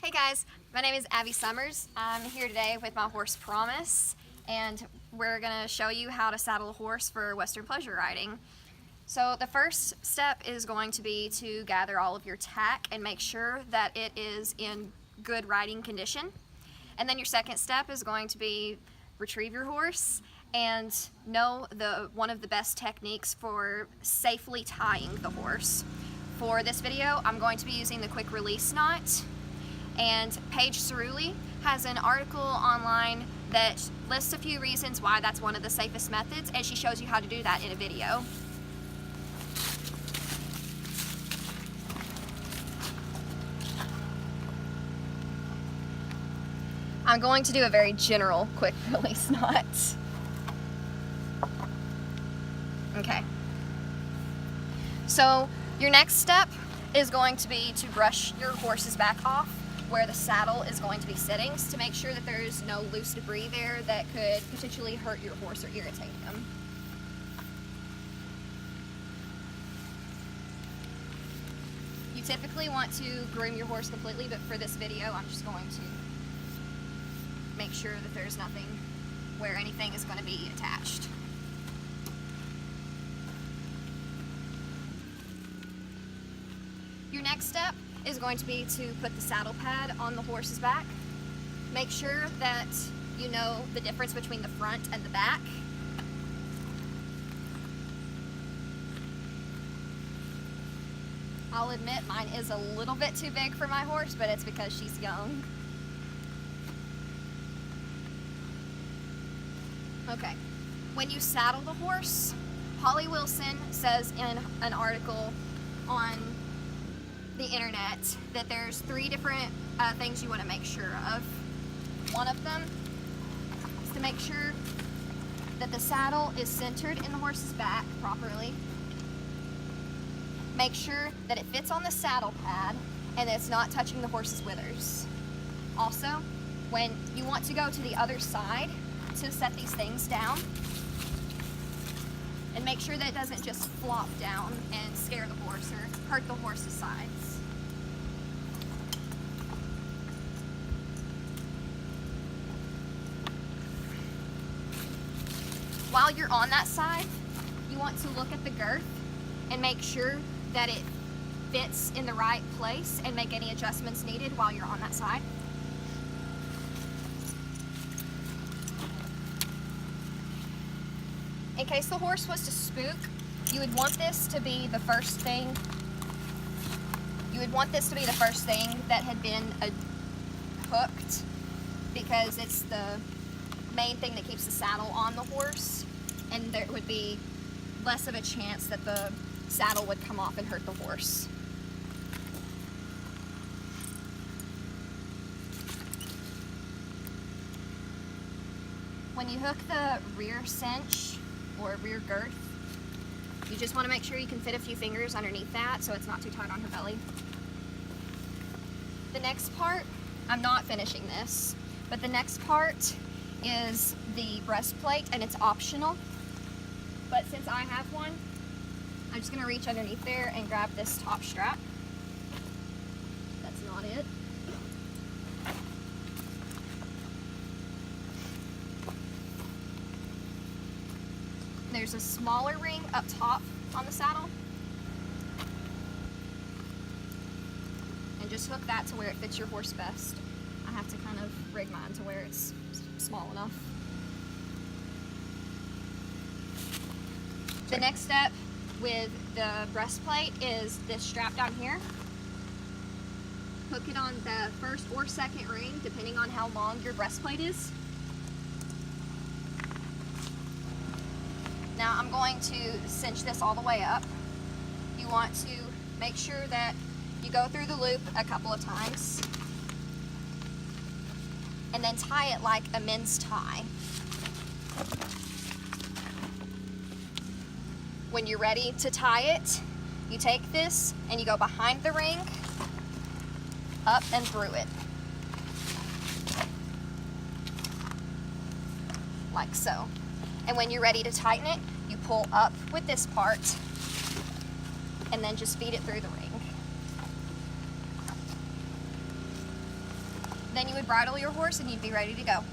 Hey guys, my name is Abby Summers. I'm here today with my horse Promise, and we're going to show you how to saddle a horse for Western pleasure riding. So the first step is going to be to gather all of your tack and make sure that it is in good riding condition. And then your second step is going to be retrieve your horse and know one of the best techniques for safely tying the horse. For this video, I'm going to be using the quick release knot. And Paige Cerulli has an article online that lists a few reasons why that's one of the safest methods, and she shows you how to do that in a video. I'm going to do a very general quick release knot. Okay. So your next step is going to be to brush your horse's back off where the saddle is going to be sitting, to make sure that there's no loose debris there that could potentially hurt your horse or irritate him. You typically want to groom your horse completely, but for this video I'm just going to make sure that there's nothing where anything is going to be attached. Your next step is going to be to put the saddle pad on the horse's back. Make sure that you know the difference between the front and the back. I'll admit mine is a little bit too big for my horse, but it's because she's young. Okay, when you saddle the horse, Holly Wilson says in an article on the internet that there's 3 different things you want to make sure of. One of them is to make sure that the saddle is centered in the horse's back properly. Make sure that it fits on the saddle pad and that it's not touching the horse's withers. Also, when you want to go to the other side to set these things down, and make sure that it doesn't just flop down and scare the horse or hurt the horse's sides. While you're on that side, you want to look at the girth and make sure that it fits in the right place and make any adjustments needed while you're on that side. In case the horse was to spook, you would want this to be the first thing. You would want this to be the first thing that had been hooked, because it's the main thing that keeps the saddle on the horse, and there would be less of a chance that the saddle would come off and hurt the horse. When you hook the rear cinch or rear girth, you just want to make sure you can fit a few fingers underneath that so it's not too tight on her belly. The next part, I'm not finishing this, but the next part is the breastplate, and it's optional. But since I have one, I'm just going to reach underneath there and grab this top strap. That's not it. There's a smaller ring up top on the saddle. And just hook that to where it fits your horse best. I have to kind of rig mine to where it's small enough. The next step with the breastplate is this strap down here. Hook it on the first or second ring, depending on how long your breastplate is. Now I'm going to cinch this all the way up. You want to make sure that you go through the loop a couple of times and then tie it like a men's tie. When you're ready to tie it, you take this and you go behind the ring, up and through it. Like so. And when you're ready to tighten it, you pull up with this part and then just feed it through the ring. then you would bridle your horse and you'd be ready to go.